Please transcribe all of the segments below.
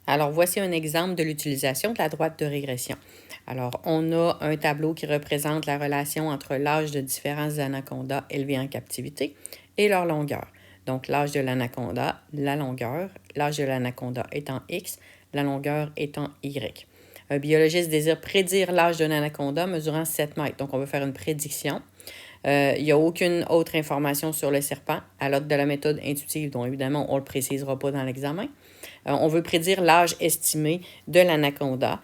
Alors, voici un exemple de l'utilisation de la droite de régression. Alors, on a un tableau qui représente la relation entre l'âge de différents anacondas élevés en captivité et leur longueur. Donc, l'âge de l'anaconda, la longueur, l'âge de l'anaconda étant X, la longueur étant Y. Un biologiste désire prédire l'âge d'un anaconda mesurant 7 mètres. Donc, on veut faire une prédiction. Il n'y a aucune autre information sur le serpent à l'aide de la méthode intuitive, dont évidemment, on ne le précisera pas dans l'examen. On veut prédire l'âge estimé de l'anaconda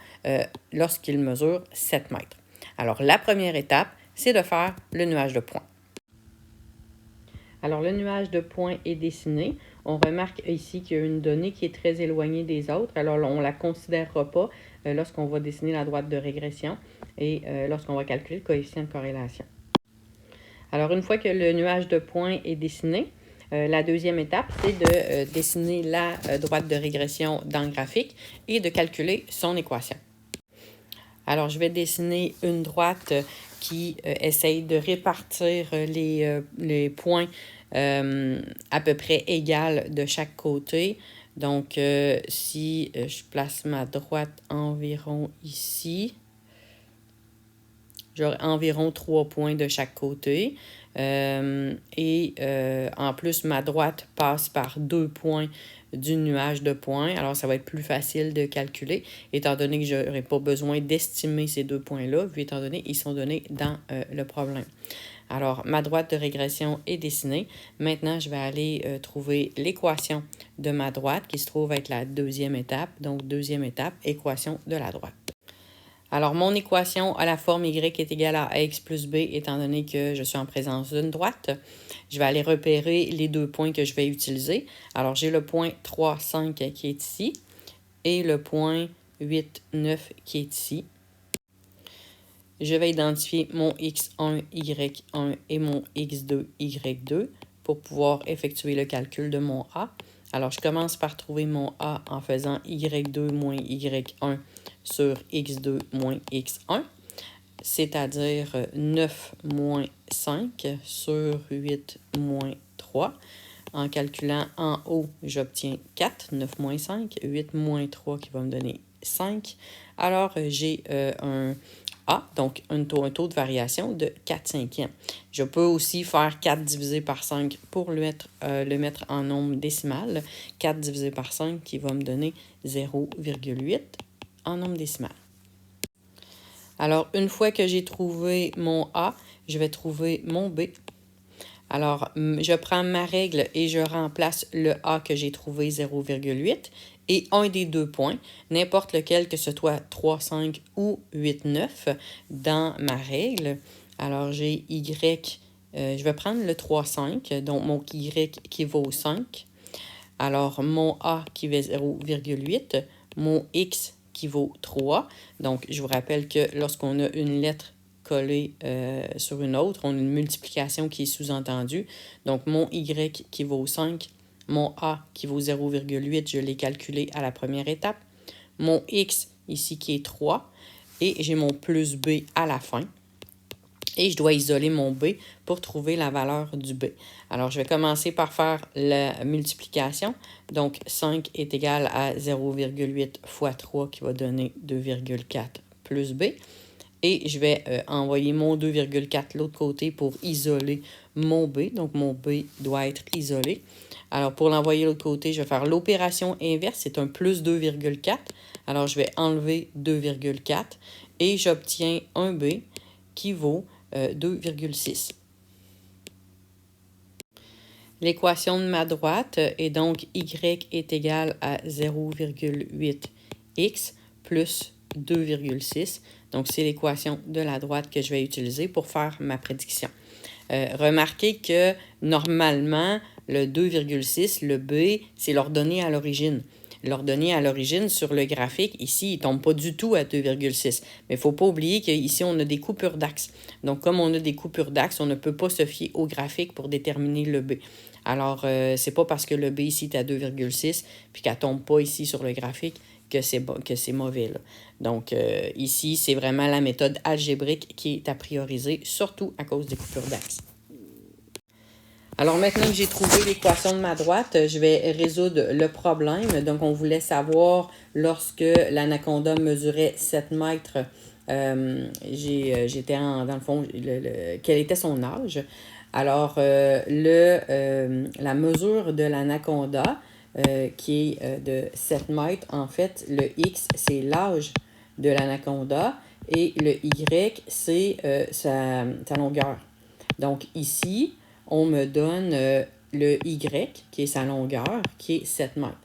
lorsqu'il mesure 7 mètres. Alors, la première étape, c'est de faire le nuage de points. Alors, le nuage de points est dessiné. On remarque ici qu'il y a une donnée qui est très éloignée des autres. Alors, on ne la considérera pas lorsqu'on va dessiner la droite de régression et lorsqu'on va calculer le coefficient de corrélation. Alors, une fois que le nuage de points est dessiné, la deuxième étape, c'est de dessiner la droite de régression dans le graphique et de calculer son équation. Alors, je vais dessiner une droite qui essaye de répartir les points à peu près égales de chaque côté. Donc, si je place ma droite environ ici, j'aurai environ 3 points de chaque côté. En plus, ma droite passe par 2 points du nuage de points. Alors, ça va être plus facile de calculer, étant donné que je n'aurai pas besoin d'estimer ces 2 points-là, vu étant donné qu'ils sont donnés dans le problème. Alors, ma droite de régression est dessinée. Maintenant, je vais aller trouver l'équation de ma droite, qui se trouve être la deuxième étape. Donc, deuxième étape, équation de la droite. Alors, mon équation à la forme y est égale à ax plus b, étant donné que je suis en présence d'une droite. Je vais aller repérer les 2 points que je vais utiliser. Alors, j'ai le point 3, 5 qui est ici et le point 8, 9 qui est ici. Je vais identifier mon x1, y1 et mon x2, y2 pour pouvoir effectuer le calcul de mon a. Alors, je commence par trouver mon a en faisant y2 moins y1 sur x2 moins x1, c'est-à-dire 9 moins 5 sur 8 moins 3. En calculant en haut, j'obtiens 4, 9 moins 5, 8 moins 3 qui va me donner 5. Alors, j'ai un A, donc un taux de variation de 4 cinquièmes. Je peux aussi faire 4 divisé par 5 pour le mettre en nombre décimal. 4 divisé par 5 qui va me donner 0,8 en nombre décimal. Alors, une fois que j'ai trouvé mon A, je vais trouver mon B. Alors, je prends ma règle et je remplace le A que j'ai trouvé 0,8 et un des 2 points, n'importe lequel que ce soit 3, 5 ou 8, 9 dans ma règle. Alors, j'ai Y, je vais prendre le 3, 5, donc mon Y qui vaut 5. Alors, mon A qui vaut 0,8, mon X qui vaut 3. Donc, je vous rappelle que lorsqu'on a une lettre collée sur une autre, on a une multiplication qui est sous-entendue. Donc, mon Y qui vaut 5, mon A qui vaut 0,8, je l'ai calculé à la première étape. Mon X ici qui est 3 et j'ai mon plus B à la fin. Et je dois isoler mon B pour trouver la valeur du B. Alors, je vais commencer par faire la multiplication. Donc, 5 est égal à 0,8 fois 3 qui va donner 2,4 plus B. Et je vais envoyer mon 2,4 de l'autre côté pour isoler mon B. Donc, mon B doit être isolé. Alors, pour l'envoyer de l'autre côté, je vais faire l'opération inverse. C'est un plus 2,4. Alors, je vais enlever 2,4 et j'obtiens un B qui vaut 2,6. L'équation de ma droite est donc y est égal à 0,8x plus 2,6. Donc, c'est l'équation de la droite que je vais utiliser pour faire ma prédiction. Remarquez que normalement, le 2,6, le B, c'est l'ordonnée à l'origine. L'ordonnée à l'origine sur le graphique, ici, il ne tombe pas du tout à 2,6. Mais il ne faut pas oublier qu'ici, on a des coupures d'axe. Donc, comme on a des coupures d'axe, on ne peut pas se fier au graphique pour déterminer le B. Alors, c'est pas parce que le B ici est à 2,6 puis qu'elle ne tombe pas ici sur le graphique que c'est mauvais, là. Donc, ici, c'est vraiment la méthode algébrique qui est à prioriser, surtout à cause des coupures d'axe. Alors maintenant que j'ai trouvé l'équation de ma droite, je vais résoudre le problème. Donc on voulait savoir lorsque l'anaconda mesurait 7 mètres, j'étais dans le fond, quel était son âge. Alors la mesure de l'anaconda, qui est de 7 mètres, en fait, le X, c'est l'âge de l'anaconda et le Y, c'est sa longueur. Donc ici, on me donne le Y, qui est sa longueur, qui est 7 mètres.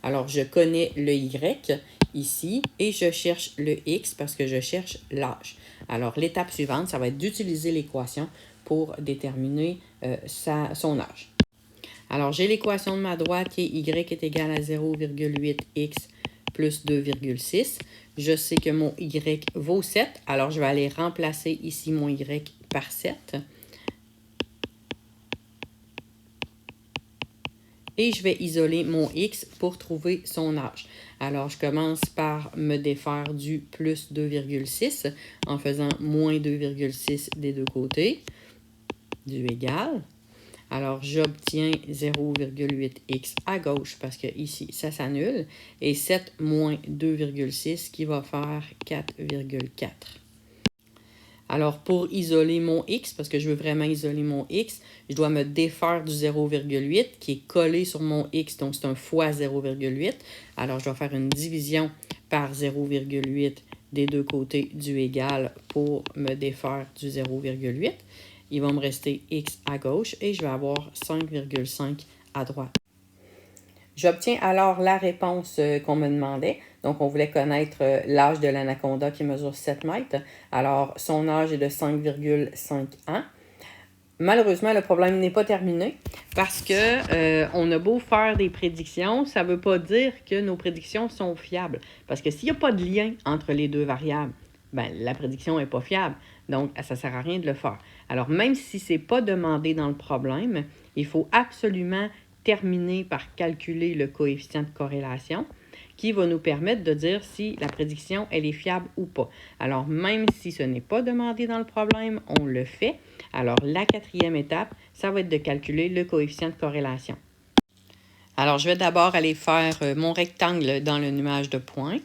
Alors, je connais le Y ici et je cherche le X parce que je cherche l'âge. Alors, l'étape suivante, ça va être d'utiliser l'équation pour déterminer son âge. Alors, j'ai l'équation de ma droite qui est Y est égal à 0,8X plus 2,6. Je sais que mon Y vaut 7, alors je vais aller remplacer ici mon Y par 7. Et je vais isoler mon X pour trouver son âge. Alors, je commence par me défaire du plus 2,6 en faisant moins 2,6 des deux côtés, du égal. Alors, j'obtiens 0,8x à gauche parce que ici, ça s'annule. Et 7 moins 2,6 qui va faire 4,4. Alors, pour isoler mon X, parce que je veux vraiment isoler mon X, je dois me défaire du 0,8 qui est collé sur mon X, donc c'est un fois 0,8. Alors, je dois faire une division par 0,8 des deux côtés du égal pour me défaire du 0,8. Il va me rester X à gauche et je vais avoir 5,5 à droite. J'obtiens alors la réponse qu'on me demandait. Donc, on voulait connaître l'âge de l'anaconda qui mesure 7 mètres. Alors, son âge est de 5,5 ans. Malheureusement, le problème n'est pas terminé parce que on a beau faire des prédictions, ça ne veut pas dire que nos prédictions sont fiables. Parce que s'il n'y a pas de lien entre les deux variables, ben, la prédiction n'est pas fiable. Donc, ça ne sert à rien de le faire. Alors, même si ce n'est pas demandé dans le problème, il faut absolument terminer par calculer le coefficient de corrélation qui va nous permettre de dire si la prédiction elle est fiable ou pas. Alors, même si ce n'est pas demandé dans le problème, on le fait. Alors, la quatrième étape, ça va être de calculer le coefficient de corrélation. Alors, je vais d'abord aller faire mon rectangle dans le nuage de points.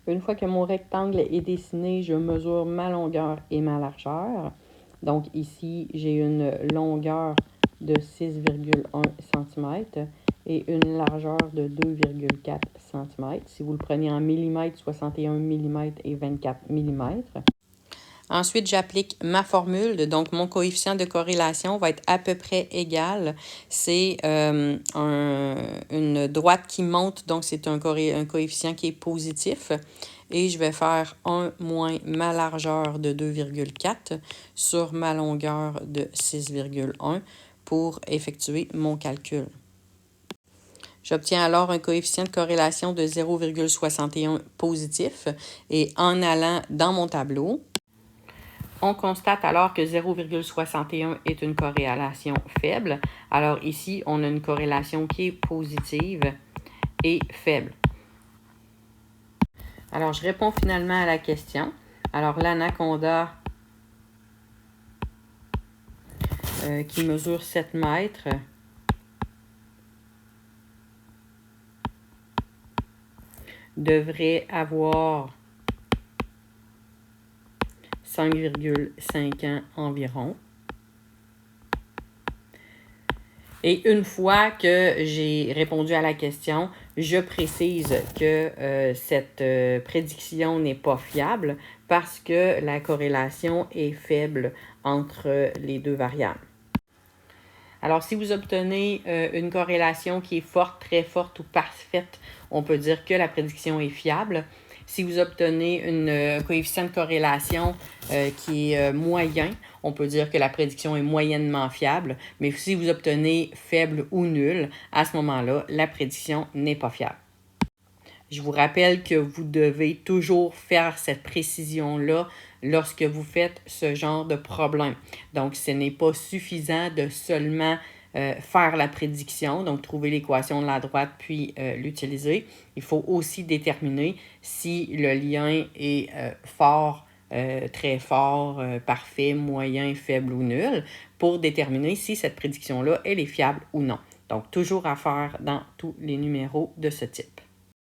Une fois que mon rectangle est dessiné, je mesure ma longueur et ma largeur. Donc ici, j'ai une longueur de 6,1 cm et une largeur de 2,4 cm. Si vous le prenez en millimètres, 61 mm et 24 mm. Ensuite, j'applique ma formule. Donc, mon coefficient de corrélation va être à peu près égal. C'est une droite qui monte, donc c'est un coefficient qui est positif. Et je vais faire 1 moins ma largeur de 2,4 sur ma longueur de 6,1 pour effectuer mon calcul. J'obtiens alors un coefficient de corrélation de 0,61 positif. Et en allant dans mon tableau, on constate alors que 0,61 est une corrélation faible. Alors ici, on a une corrélation qui est positive et faible. Alors, je réponds finalement à la question. Alors, l'anaconda qui mesure 7 mètres devrait avoir 5,5 ans environ. Et une fois que j'ai répondu à la question, je précise que cette prédiction n'est pas fiable parce que la corrélation est faible entre les deux variables. Alors, si vous obtenez une corrélation qui est forte, très forte ou parfaite, on peut dire que la prédiction est fiable. Si vous obtenez un coefficient de corrélation qui est moyen, on peut dire que la prédiction est moyennement fiable. Mais si vous obtenez faible ou nul, à ce moment-là, la prédiction n'est pas fiable. Je vous rappelle que vous devez toujours faire cette précision-là lorsque vous faites ce genre de problème. Donc, ce n'est pas suffisant de seulement faire la prédiction, donc trouver l'équation de la droite puis l'utiliser. Il faut aussi déterminer si le lien est fort, très fort, parfait, moyen, faible ou nul, pour déterminer si cette prédiction-là, elle est fiable ou non. Donc, toujours à faire dans tous les numéros de ce type.